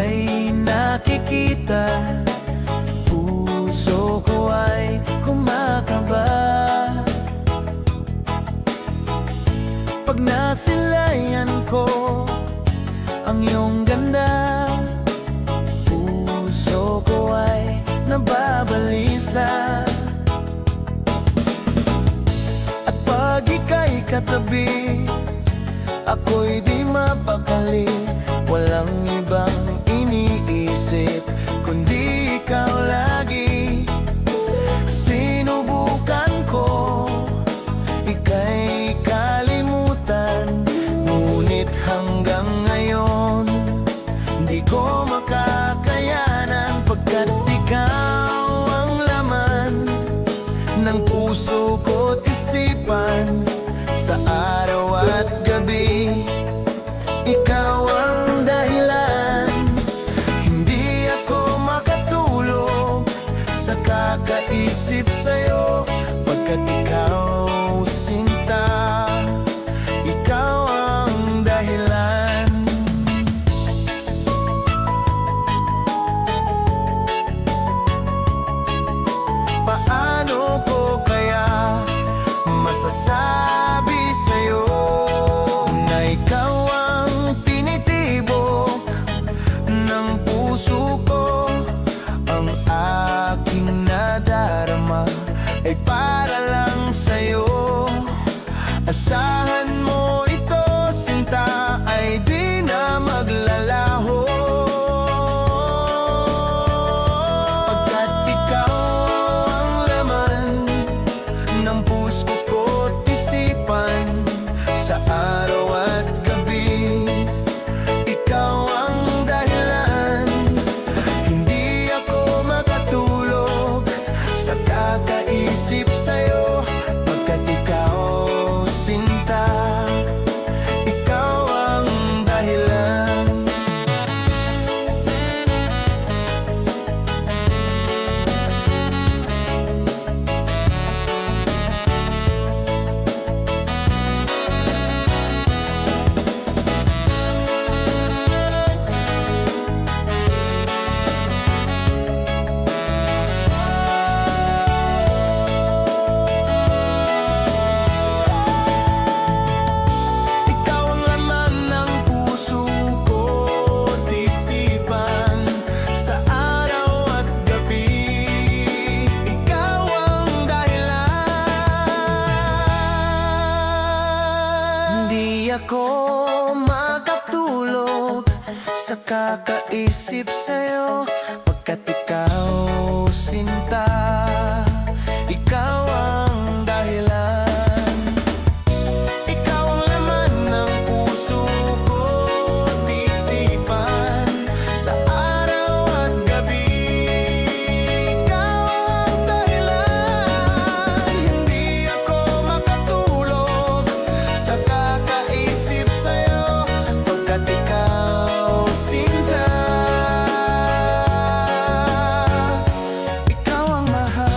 ika'y nakikita, puso ko ay kumakaba. Pag nasilayan ko ang iyong ganda, puso ko ay nababalisa. At pag ika'y katabi, ako'y di mapakali. Walang ibang iniisip kundi ikaw lagi. Sinubukan ko ika'y kalimutan, ngunit hanggang ngayon di ko makakayanan, pagkat ikaw ang laman ng puso ko't isipan. Sa araw at gabi, ikaw ang dahilan. Hindi ako makatulog sa kakaisip sa'yo, pagkat ikaw, sinta, ikaw ang dahilan. Paano ko kaya masasabi sa'yo na ikaw ang tinitibok ng puso ko? Ang aking nadarama ay para lang sa'yo. Asahan mo ito, sinta, ay di na maglalaho, pagkat ikaw ang laman ng puso ko't isipan. Sa araw at gabi, ikaw ang dahilan. Hindi ako makatulog sa kakaisip sa'yo, pagkat ikaw, sinta, ikaw ang dahilan. Ikaw ang laman ng puso ko't isipan. Sa araw at gabi, ikaw ang dahilan. Hindi ako makatulog sa kakaisip sa'yo, pagkat ikaw, sinta, ikaw ang dahilan. Ikaw ang laman ng puso ko't isipan. Sa araw at gabi, ikaw ang dahilan. Hindi ako makatulog sa kakaisip sa'yo, pagkat ikaw, sinta, ikaw ang mahal.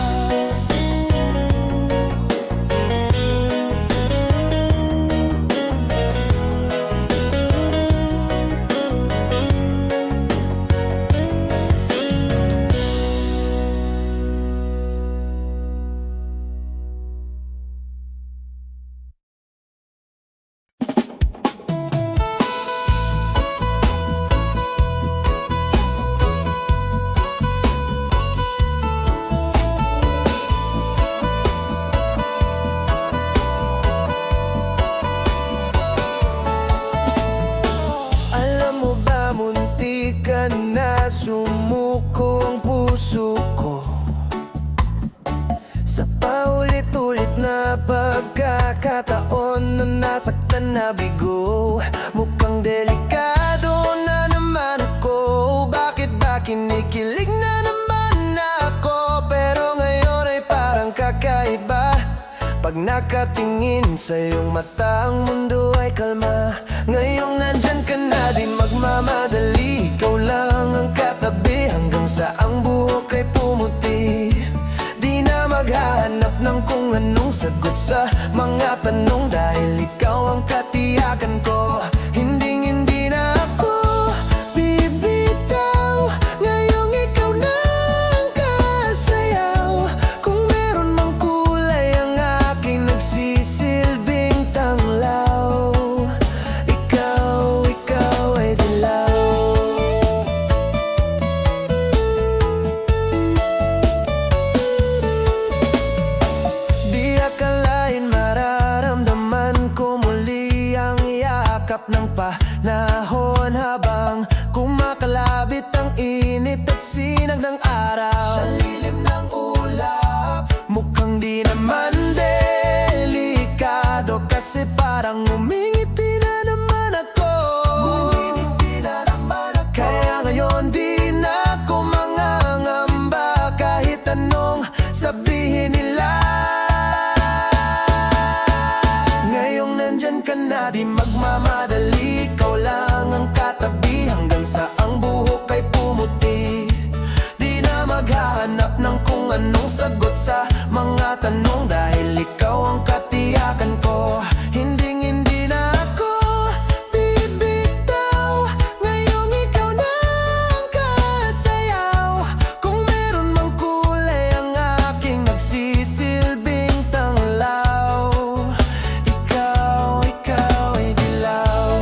Alam mo ba, muntikan na sumuko ang puso ko sa paulit-ulit na pagkakataon na nasaktan na bigo. Mukhang delikado na naman ako. Bakit ba kinikilig na naman ako? Pero ngayon ay parang kakaiba. Pag nakatingin sa iyong mata, ang mundo ay kalma. Ngayong nandyan ka na, di magmamadali. Ikaw lang ang katabi hanggang sa ang buhok ay pumuti. Di na maghahanap ng kung anong sagot sa mga tanong, dahil ikaw ang katiyakan ko. Hindi na ako bibitaw. na di magmamadali. Ikaw lang ang katabi hanggang sa ang buhok ay pumuti. Di na maghahanap ng kung anong sagot sa mga tanong, dahil ikaw ang katiyakan ko. Hindi na ako bibitaw, ngayong ikaw na ang kasayaw. Kung meron mang kulay ang aking nagsisilbing tanglaw, ikaw ay dilaw.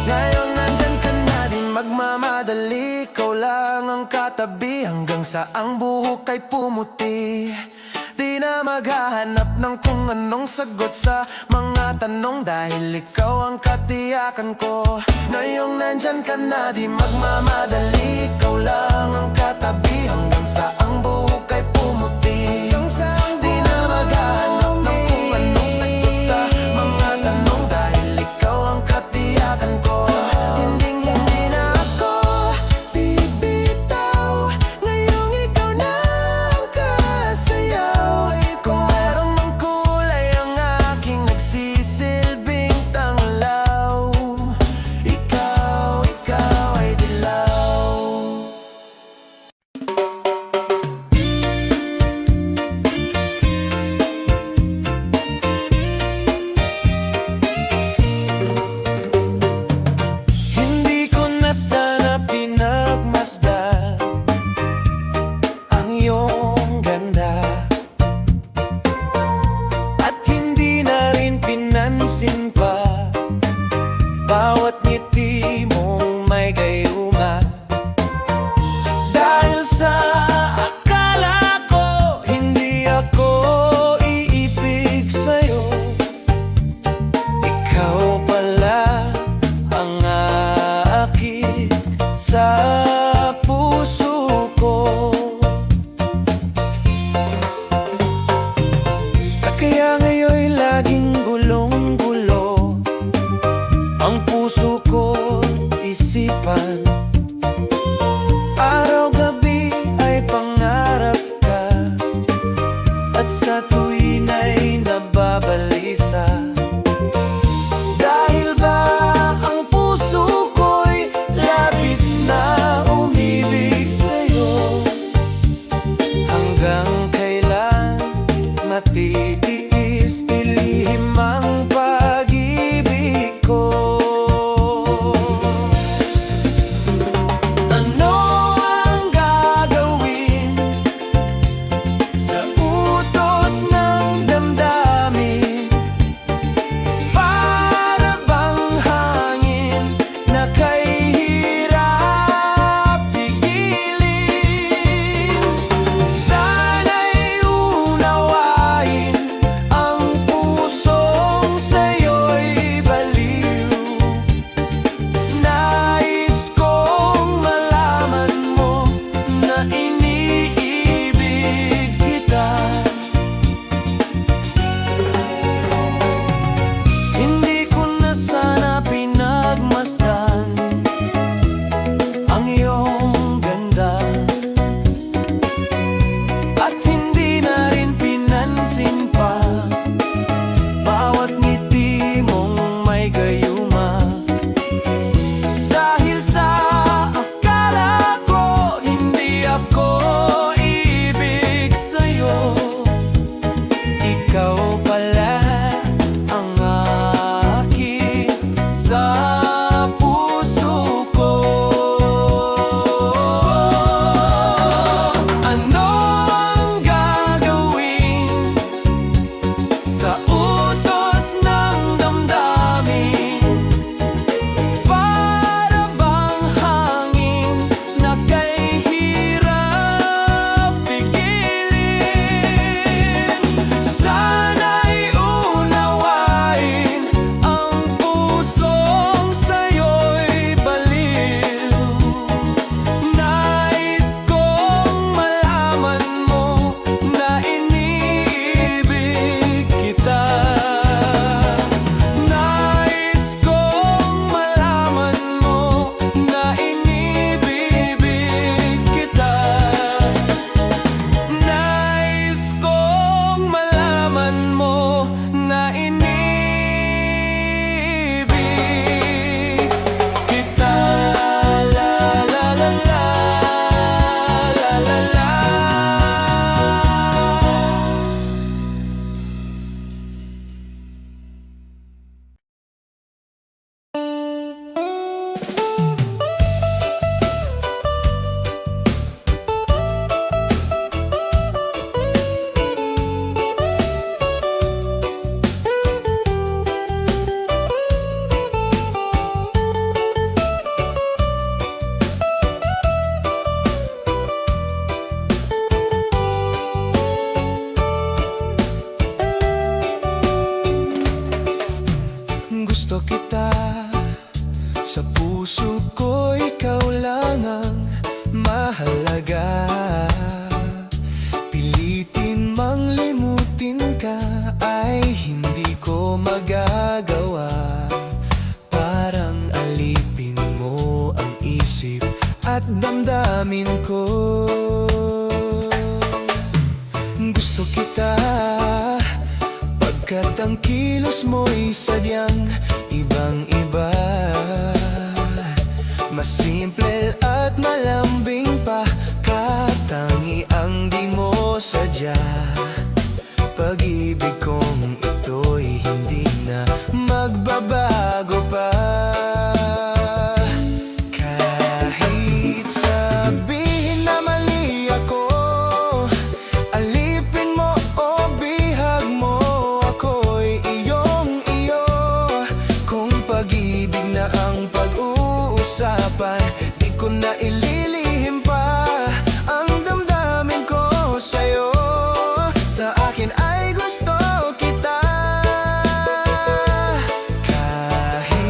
Ngayon nandyan ka na, di magmamadali. Ikaw lang ang katabi hanggang sa ang buhok ay pumuti. Di na maghahanap ng kung anong sagot sa mga tanong, dahil ikaw ang katiyakan ko. Ngayong nandyan ka na, di magmamadali. Ikaw lang ang katabi hanggang sa ang buhok ay pumuti. Di na maghahanap ng kung anong sagot sa mga tanong, dahil ikaw ang katiyakan ko. Hindi na ako bibitaw, ngayong ikaw na ang kasayaw. Kung meron mang kulay ang aking nagsisilbing tanglaw, ikaw ay dilaw. damdamin ko. Gusto kita pagkat ang kilos mo'y sadyang ibang-iba. Mas simple at malambing pa, katangi ang di mo sadya. Pag-ibig kong ito'y hindi na magbabago pa. Kahit sabihin na mali ako, alipin mo o bihag mo, ako'y iyong-iyo. Kung pag-ibig na ang pag-uusapan, di ko na ililihim pa ang damdamin ko sa'yo. Sa akin ay gusto kita. Kahit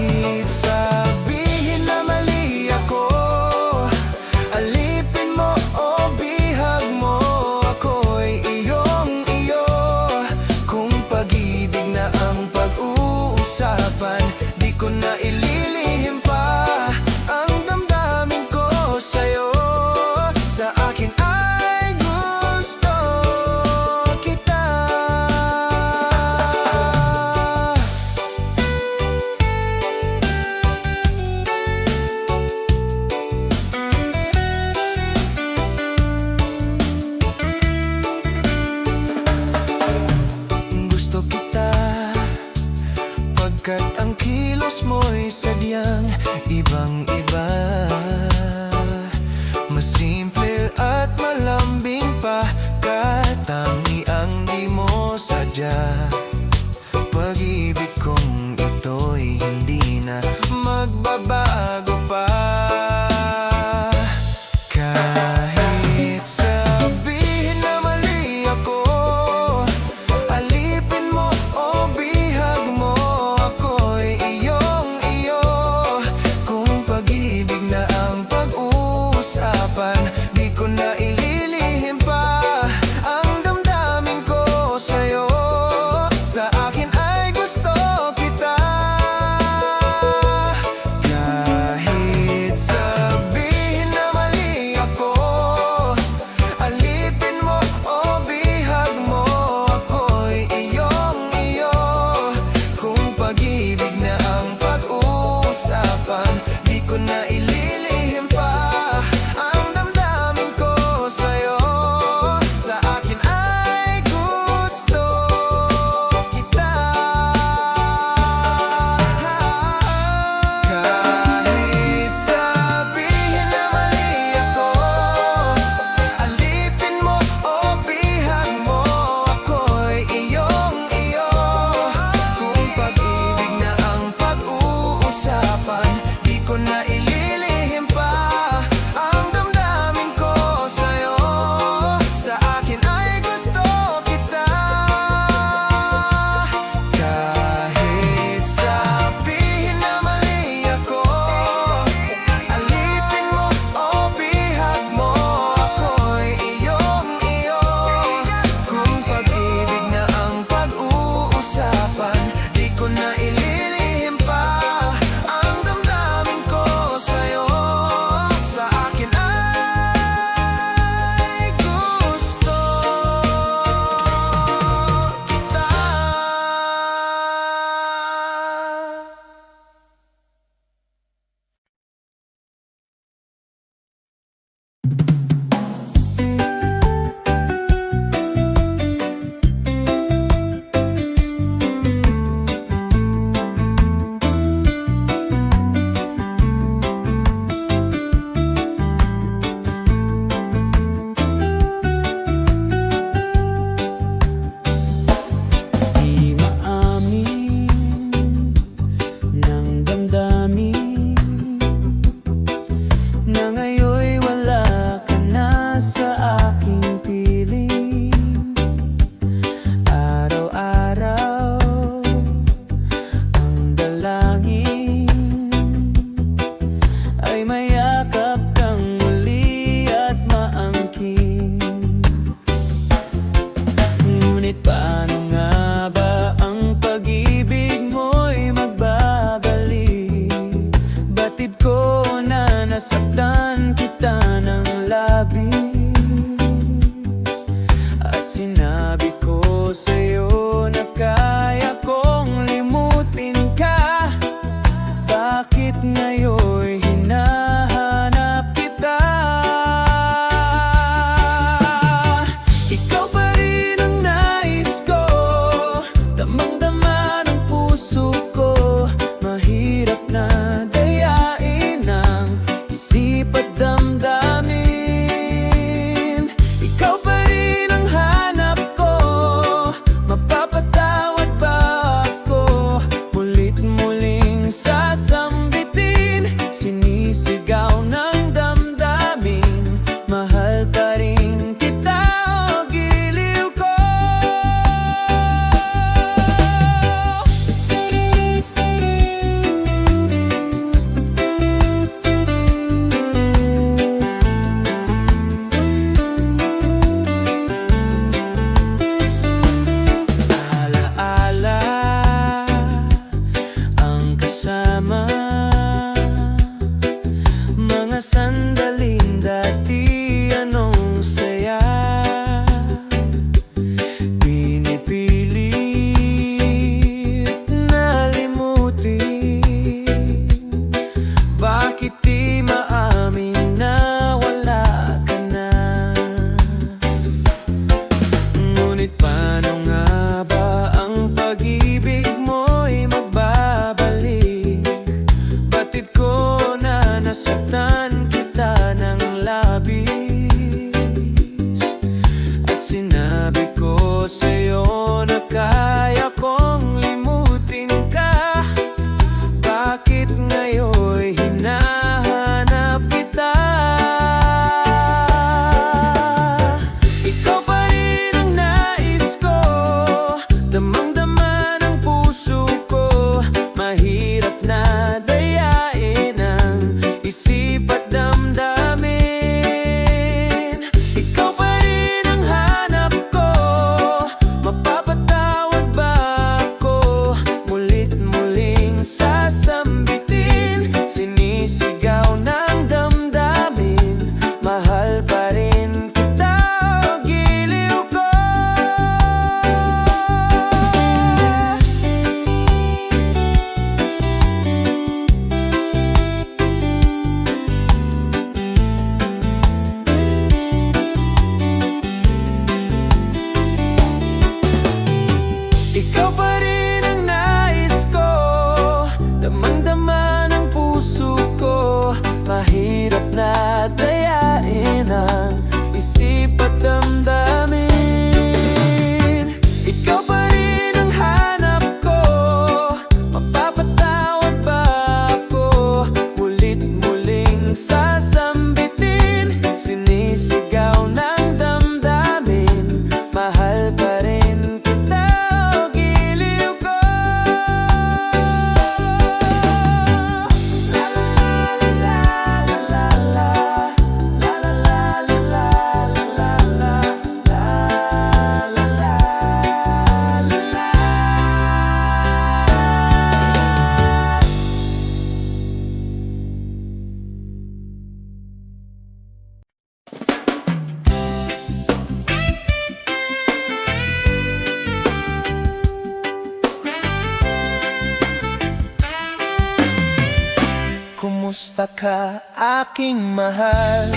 Kumusta ka, aking mahal?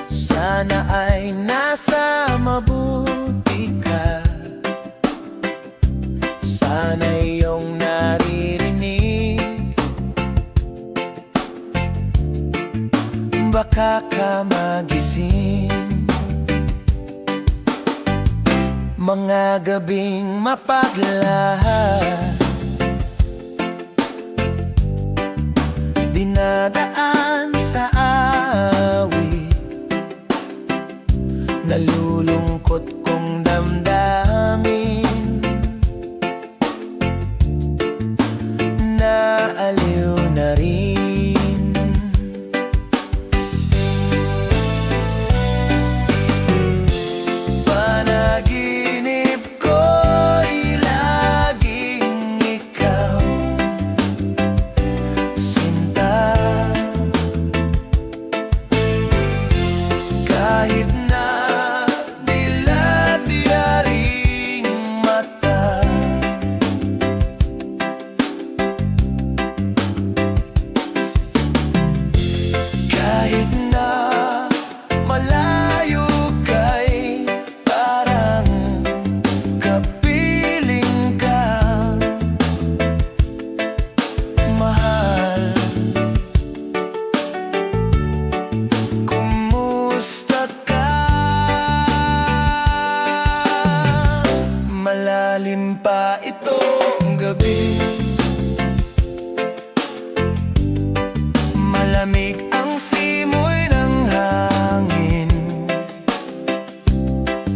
Sana ay nasa mabuti ka. Sana iyong naririnig, baka ka magising. Mga gabing mapaglahat, dinadaan sa awit, nalulungkot kong damdamin, naaliw na rin. Panaginip ko'y laging ikaw, sinta. Kahit na dilat-yaring mata, kahit na malayo kay parang kapiling ka, mahal. Kumusta ka? Malalim pa itong gabi, malamig ang simoy ng hangin.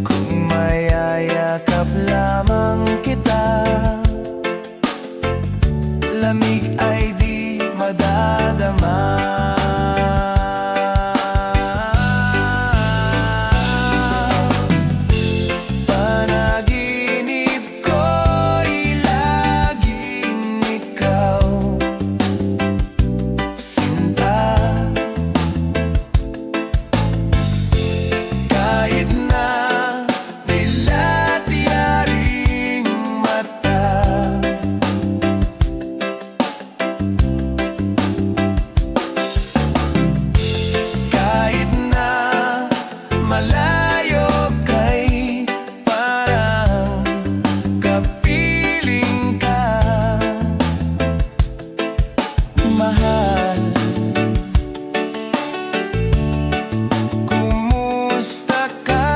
Kung mayayakap lamang kita, lamig ay di madadama. Panaginip ko'y laging ikaw, sinta. Kahit na dilat-yaring mata, kahit na malayo kay parang kapiling ka, mahal. Kumusta ka?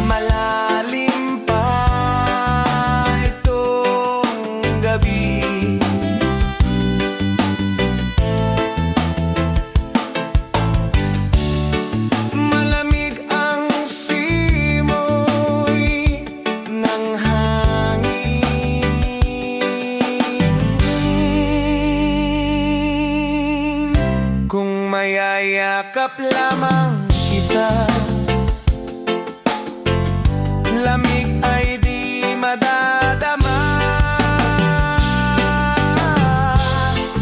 Malalim pa itong gabi, malamig ang simoy ng hangin. Kung mayayakap lamang kita, lamig ay di madadama.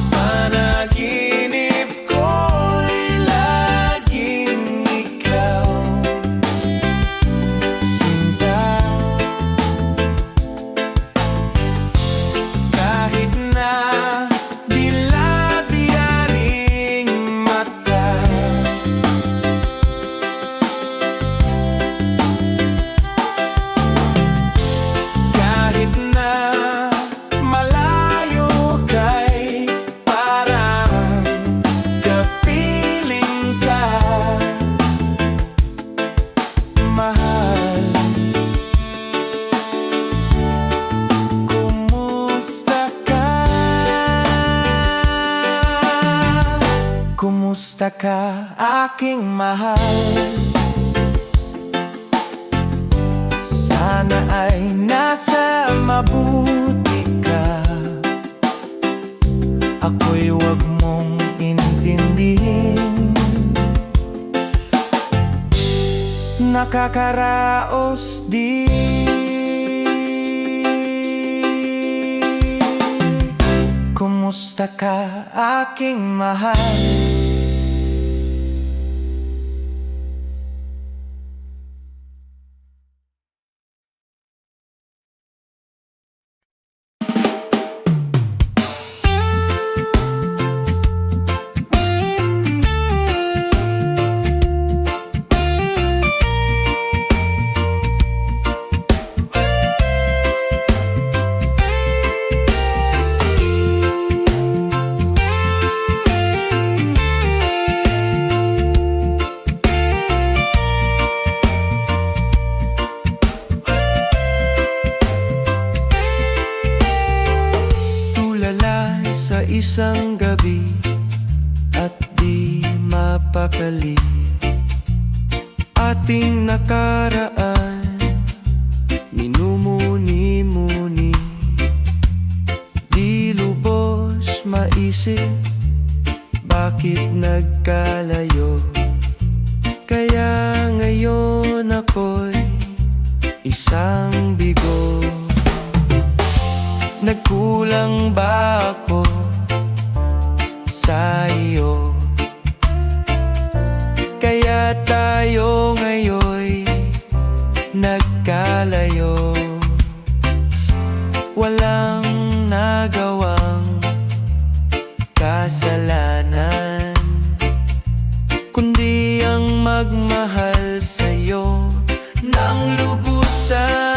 Panaginip ko'y laging ikaw, sinta. Kahit na dilat-yaring mata, kahit na malayo kay parang kapiling ka, mahal. Kumusta ka? Kumusta ka, aking mahal? Sana ay nasa mabuti ka. ako'y wag mong intindihin. Nakakaraos di. Kumusta ka, aking mahal? Sa isang gabi at di mapakali, ating nakaraan minumuni-muni. Di lubos maisip bakit nagkalayo, kaya ngayon ako'y isang bigo. Nagkulang ba ako sa iyo? Kaya tayo ngayon'y nagkalayo. Walang nagawang kasalanan, kundi ang magmahal sa'yo ng lubusan.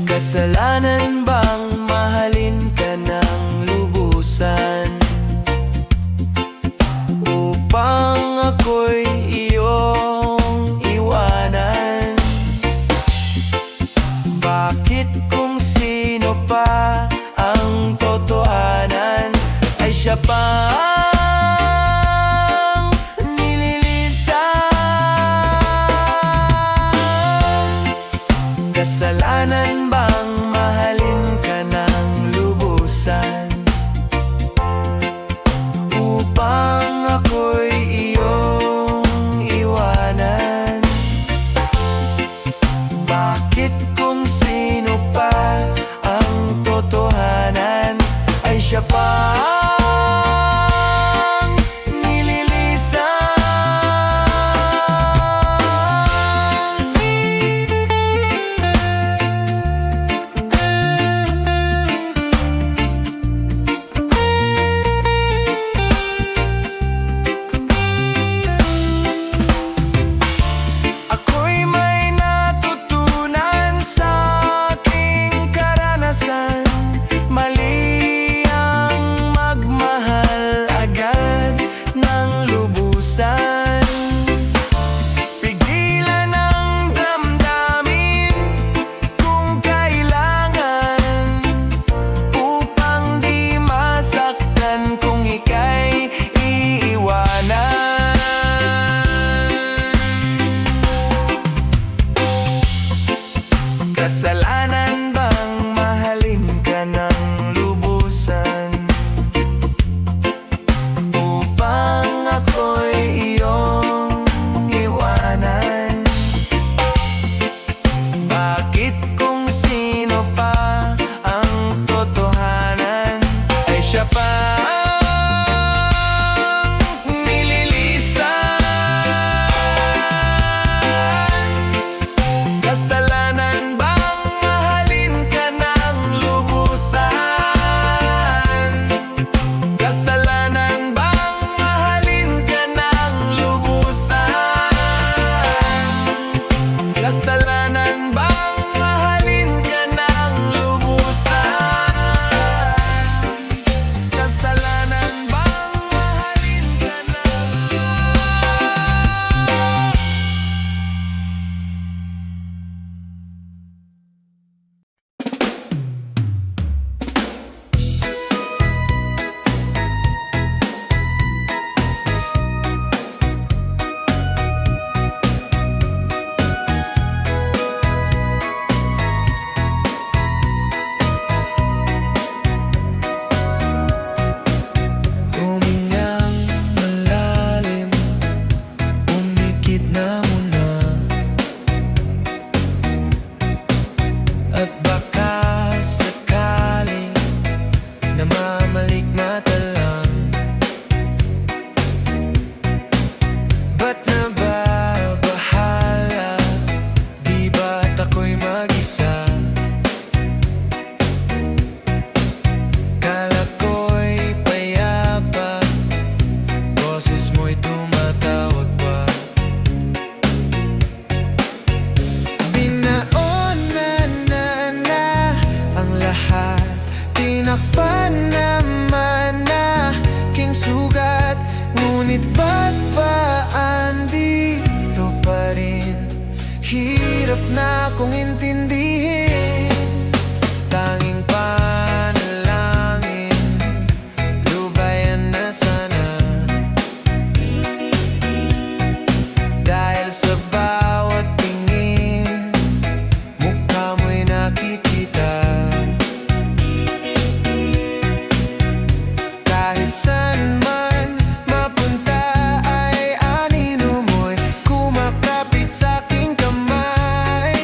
Kasalanan bang mahalin ka ng lubusan, upang ako'y iyong iwanan? Bakit kung sino pa ang totohanan ay siya pa ang nililisan? Kasalanan bang mahalin ka ng lubusan, upang ako'y iyong iwanan? Bakit kung sino pa ang totohanan ay siya pa ang nililisan? Kasalanan bang mahalin ka ng lubusan, upang ako'y iyong iwanan? Bakit kung sino pa ang totohanan ay siya pa ang nililisan? Kasalanan bang mahalin ka ng lubusan? Kasalanan bang mahalin ka ng lubusan? Kasalanan bang mahalin ka ng lubusan? na akong intindihin. Tanging panalangin, lubayan na sana. Dahil sa bawat tingin, mukha mo'y nakikita. Kahit saan man mapunta ay anino mo'y kumakapit sa aking kamay.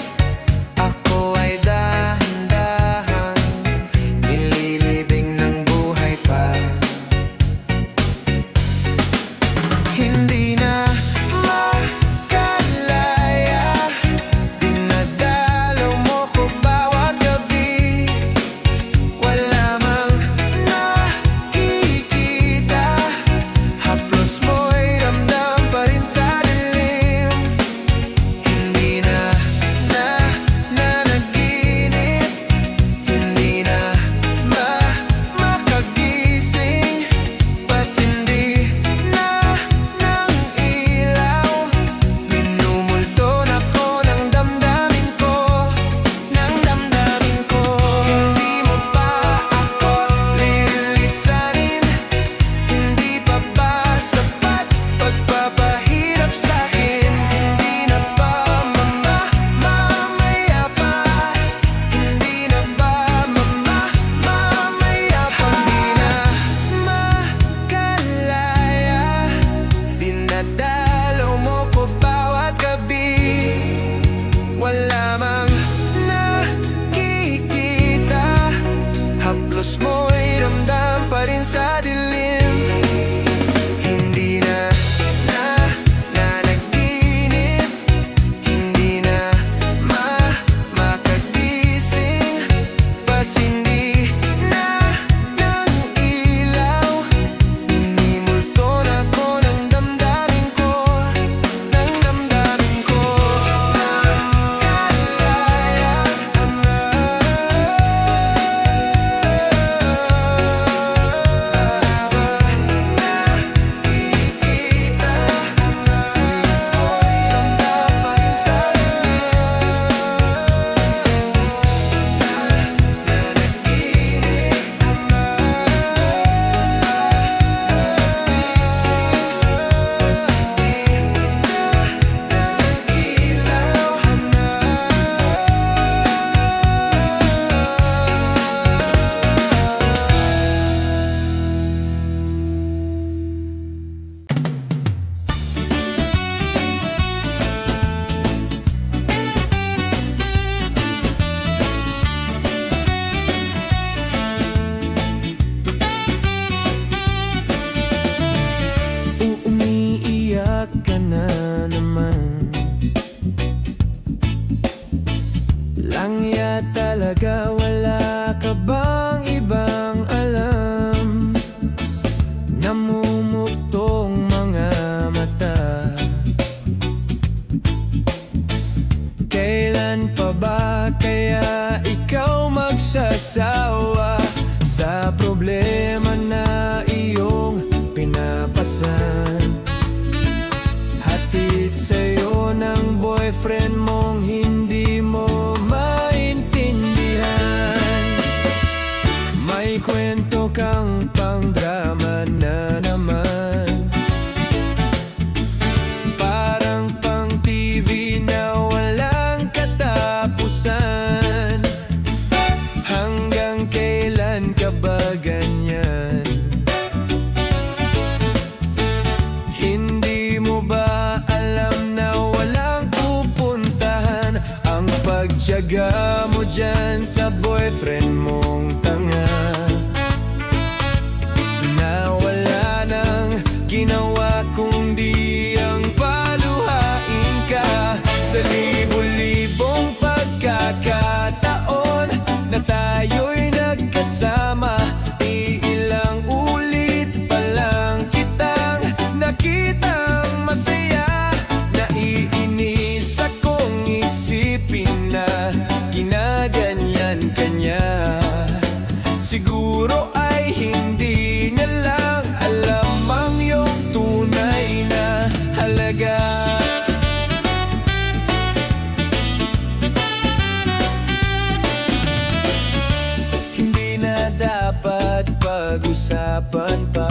usapan pa.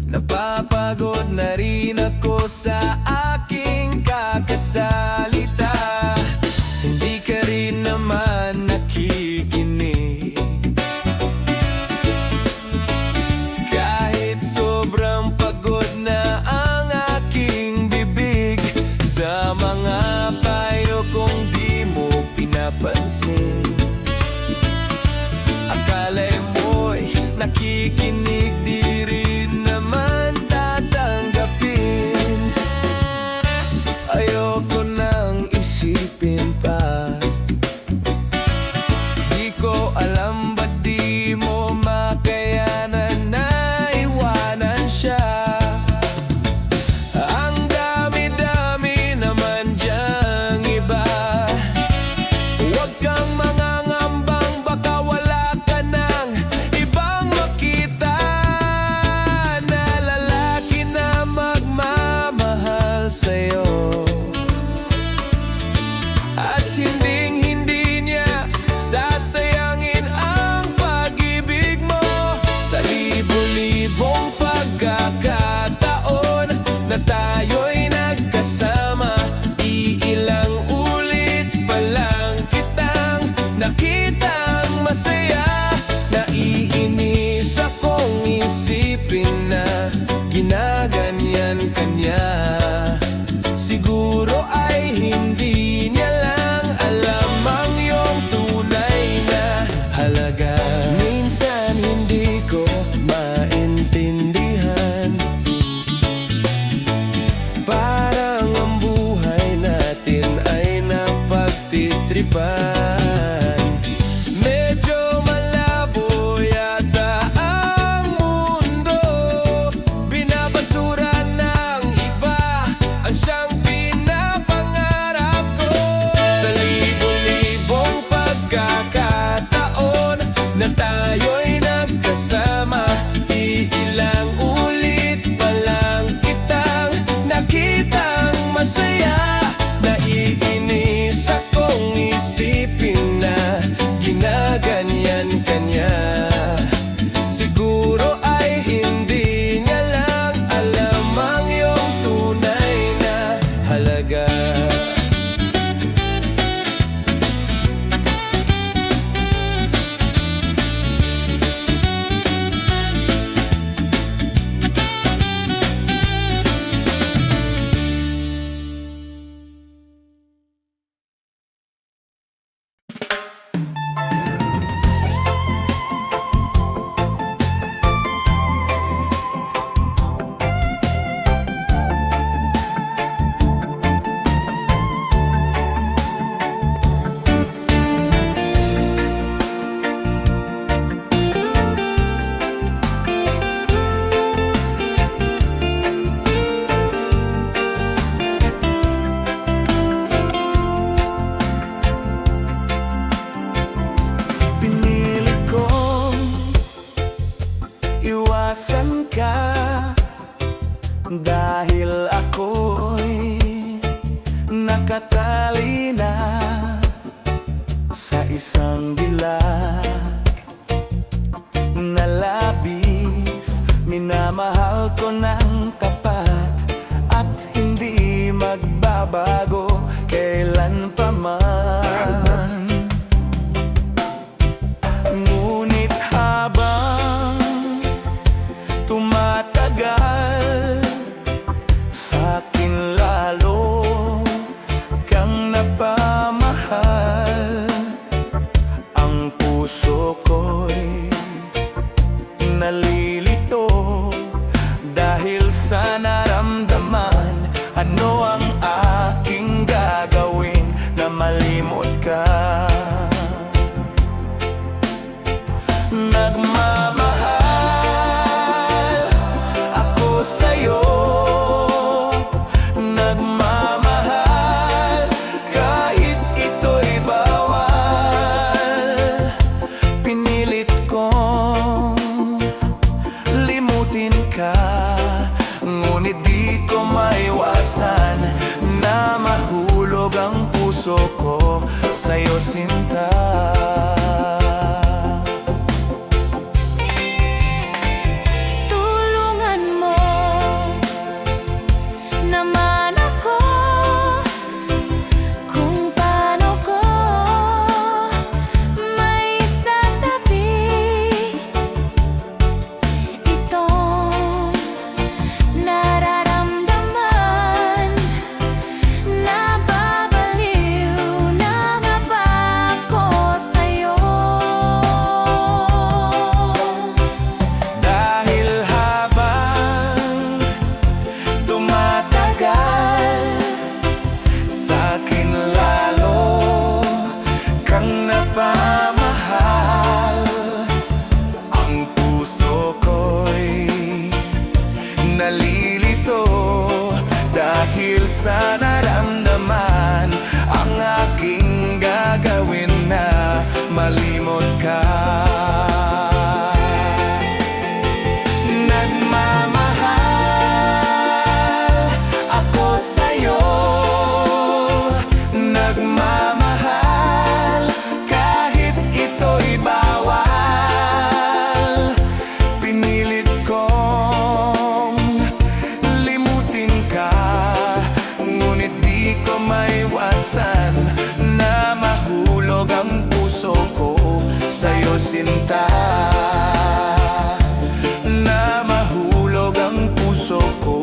Napapagod na rin ako sa aking kakasalita. Hindi ka rin naman nakikinig. Kahit sobrang pagod na ang aking bibig, sa mga payo kong di mo pinapansin. Akala mo'y nakikinig, di rin naman tatanggapin. Ayoko nang isipin pa. Di ko alam ba't di mo makayanan na iwanan siya. Ang dami-dami naman diyang iba. Huwag kang mangangambang, baka wala ka nang ibang makita na lalaki na magmamahal sa'yo. At hinding-hindi niya sasayangin ang pag-ibig mo. Sa libo-libong pagkakataon na tayo'y nagkasama, iilang ulit pa lang kitang nakitang masaya. Naiinis akong isipin na ginaganyan ka niya. Siguro ay hindi niya lang alam ang iyong tunay na halaga. Minsan hindi ko maintindihan, parang ang buhay natin ay napagtitripan. Medyo malabo yata ang mundo, binabasura ng iba ang siyang pinapangarap ko. Sa libo-libong pagkakataon na tayo'y nagkasama, iilang ulit pa lang kitang nakitang masaya. Naiinis akong isipin na ginaganyan ka niya. Siguro ay hindi niya lang alam ang iyong tunay na halaga. Pinilit kong iwasan ka dahil ako'y nakatali na sa isang dilag na labis. Minamahal ko ng tapat at hindi magbabago kailan pa man. Ngunit habang tumatagal, sa'kin lalo kang napamahal. Ang puso ko'y nalilito dahil sa naramdaman. Ano ang aking gagawin na malimot ka? Nagmamahal ako sa'yo, nagmamahal kahit ito'y bawal. Pinilit kong sinta na mahulog ang puso ko.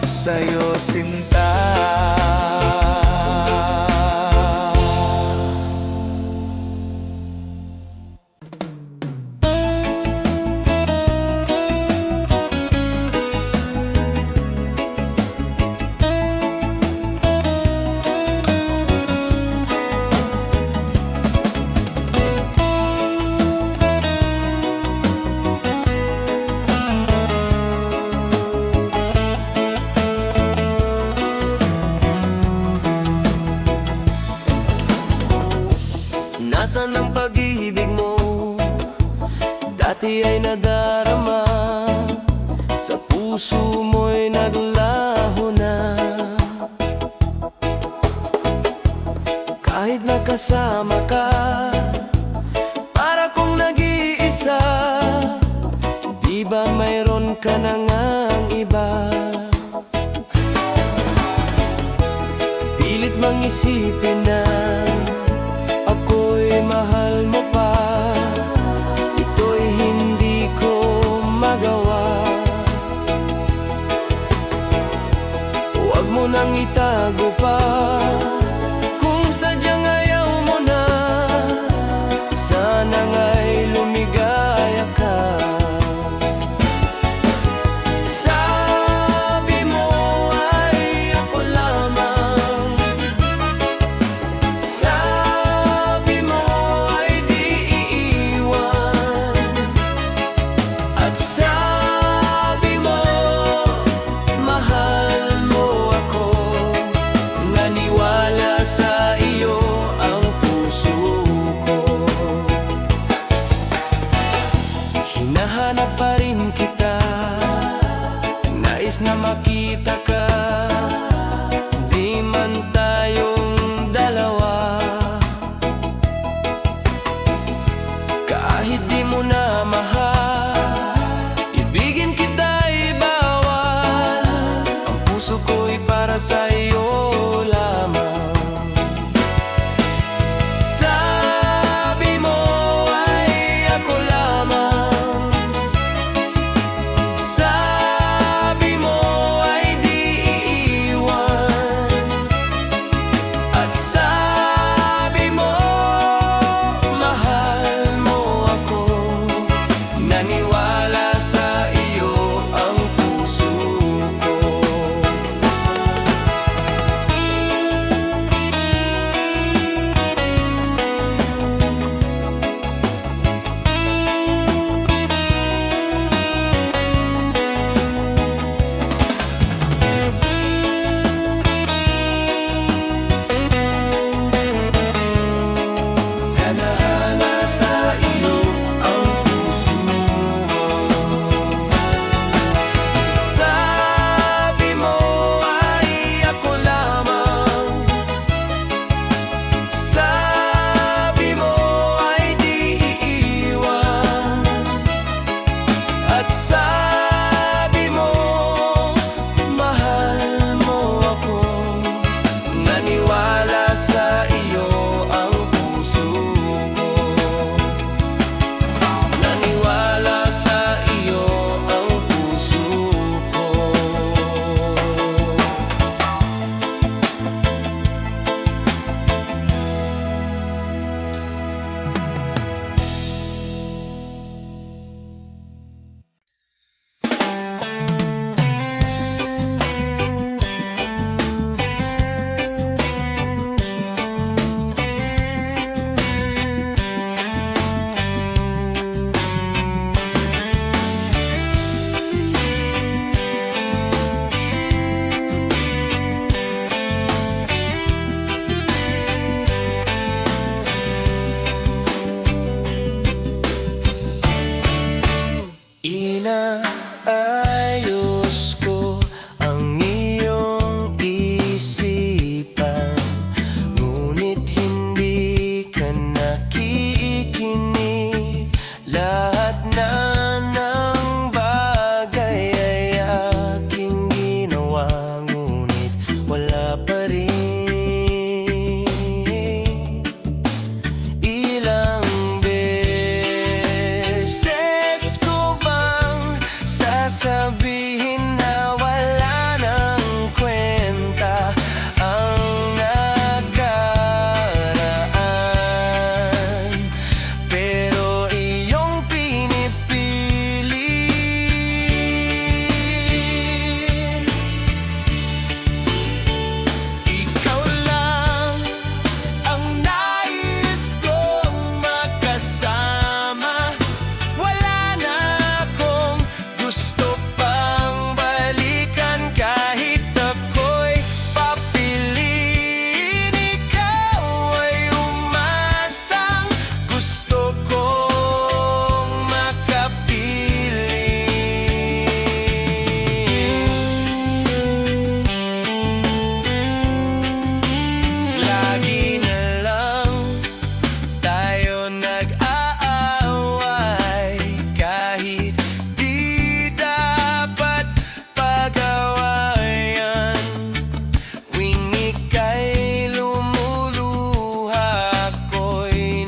Sa'yo sinta. Nasaan ang pag-ibig mo? Dati ay nadarama, sa puso mo'y naglaho na. Kahit nakasama ka, para kong nag-iisa. Di ba mayroon ka na ngang iba? Pilit mang isipin na ako'y mahal mo pa, ito'y hindi ko magawa. Huwag mo nang itago pa, kung sadyang ayaw mo na, sana nga'y lumigaya ka. Sabi mo ay ako lamang,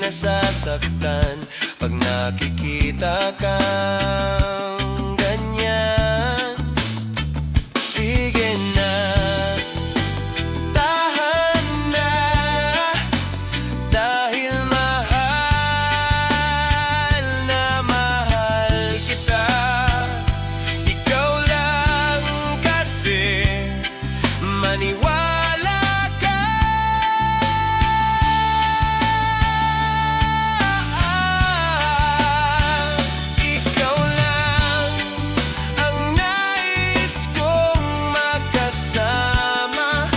nasasaktan pag nakikita kang ganyan. Sige na, tahan na, dahil mahal na mahal kita. Ikaw lang kasi maniwala ka. Ikaw lang ang nais kong makasama.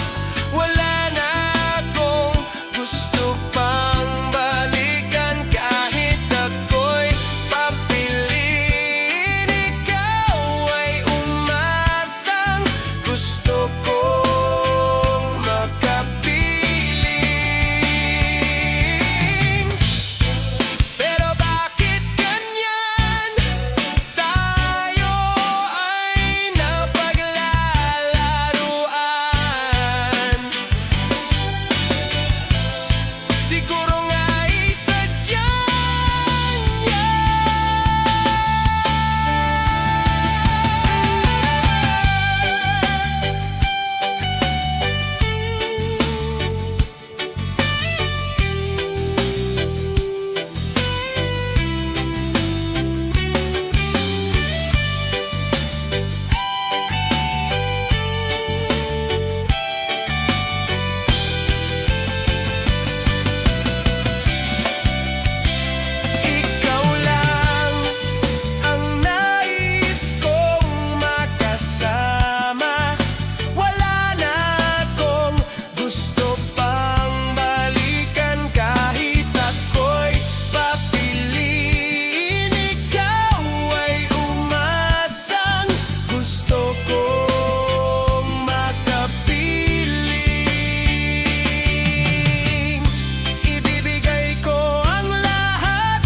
Wala na akong gusto pang balikan, kahit ako'y papiliin. Ikaw ay umasang gusto kong makapiling. Pero bakit ganyan? Tayo ay napaglalaruan. Siguro nga'y sadya niya. Ikaw lang ang nais kong makasama. Wala na akong gusto pang balikan, kahit ako'y papiliin. Ikaw ay umasang gusto kong makapiling. Ibibigay ko ang lahat,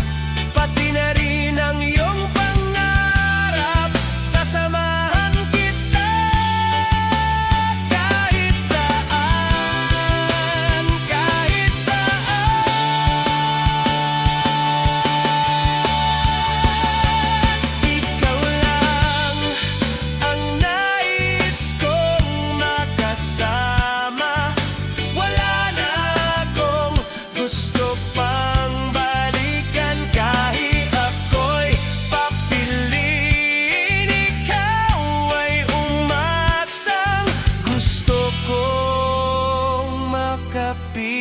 pati na rin ang iyong pangarap. Sasamahan kita kahit saan, kahit saan. Ikaw lang ang nais kong makasama. Wala na akong gusto pang balikan, kahit ako'y papiliin. Ikaw ay umasang gusto kong makapiling.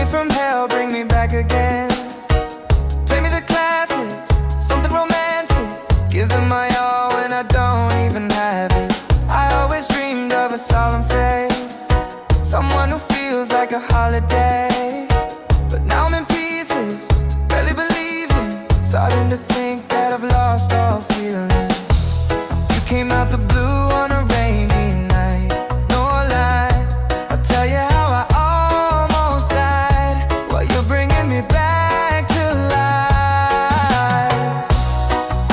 from hell, bring me back again. Play me the classics, something romantic. Give them my all when I don't even have it. I always dreamed of a solemn face, someone who feels like a holiday. But now I'm in pieces, barely believing, starting to think that I've lost all feeling. You came out the blue on a rainy night, no lie, I'll tell you how I almost died, while you're bringing me back to life.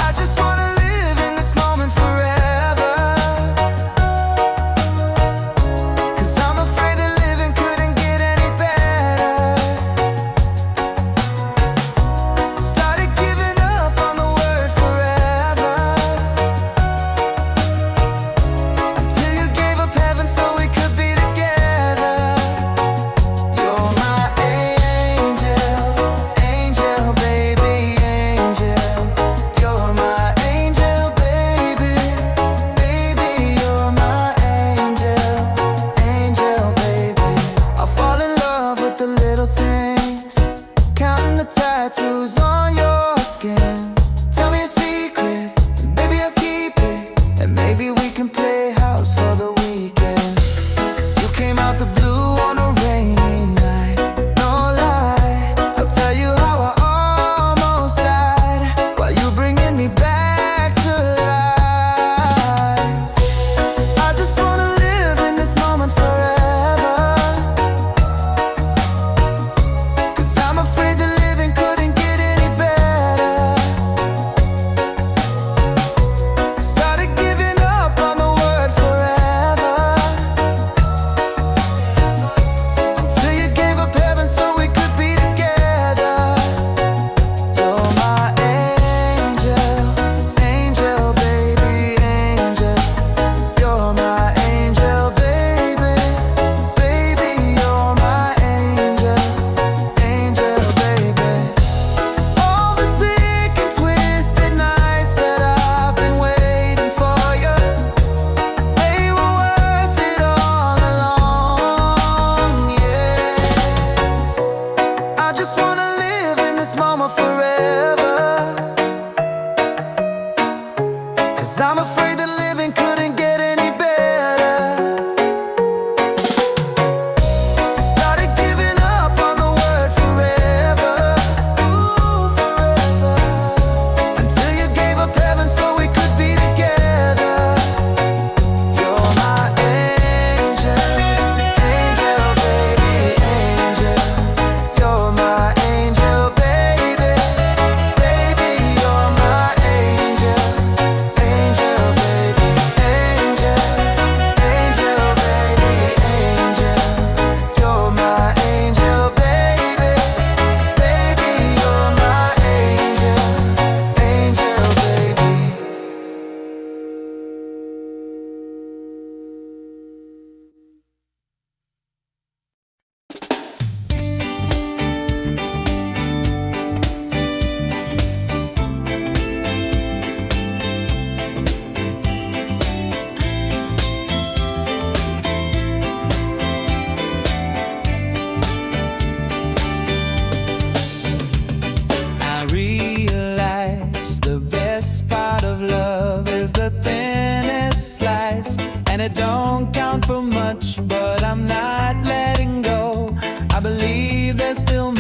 I just wanna live in this moment forever, 'cause I'm afraid that living couldn't get any better. Started giving up on the word forever, until you gave up heaven so we could be together. You're my angel, angel, baby, angel. You're my angel, baby, baby. You're my angel, angel, baby. I'll fall in love with the little things, counting the tattoos on your skin. Tell me a secret, and baby I'll keep it, and maybe we can play house for the weekend. You came out the blue on a rainy night, no lie, I'll tell you how I almost died, while you bringing me back to life. I just wanna live in this moment forever, 'cause I'm afraid that living couldn't get any better. Started giving up on the word forever, until you gave up heaven so we could be together. You're my angel, angel, baby, angel. You're my angel, baby, baby. You're my angel, angel, baby. All the sick and twisted nights that I've been waiting for you, they were worth it all along, yeah. I just wanna live in this moment forever, 'cause I'm afraid that living couldn't get any better. Started giving up on the word forever, ooh, forever, until you gave up heaven so we could be together. You're my angel, angel, baby, angel. You're my angel, baby, baby. You're my angel, angel, baby, angel, angel, baby, angel. You're my angel, baby, baby. You're my angel, angel, baby. I realize the best part of love is the thinnest slice, and it don't count for much, but I'm not letting go. I believe there's still